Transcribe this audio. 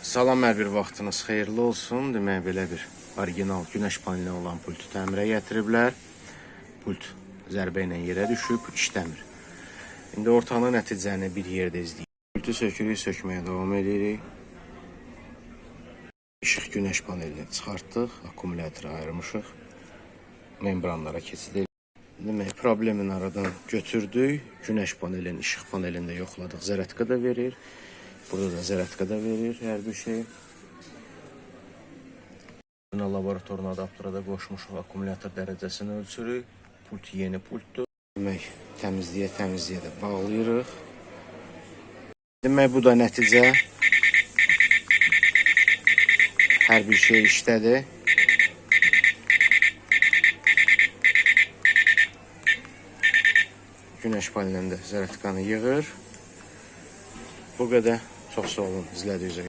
Salam, hər bir vaxtınız xeyirli olsun. Demək, belə bir orijinal günəş paneli olan pultu təmirə gətiriblər. Pult zərbə ilə yerə düşüb, işləmir. İndi ortanı nəticəni bir yerdə izləyik. Pultu sökürük, sökməyə davam edirik. İşıq günəş panelini çıxartdıq, akkumulatoru ayırmışıq. Membranlara keçid edirik. Demək, problemin aradan götürdük. Günəş panelini işıq panelində yoxladıq. Zərətka da verir. Burada da zərətka da verir hər bir şey. Laboratorun adaptera da qoşmuşuq. Akkumulyator dərəcəsini ölçürük. Pult yeni pultdur. Demək, təmizliyə də bağlayırıq. Demək, bu da nəticə. Hər bir şey işdədir. Günəş panelində zərətkanı yığır. Bu qədər. Çox sağ olun izlədiyinizə görə.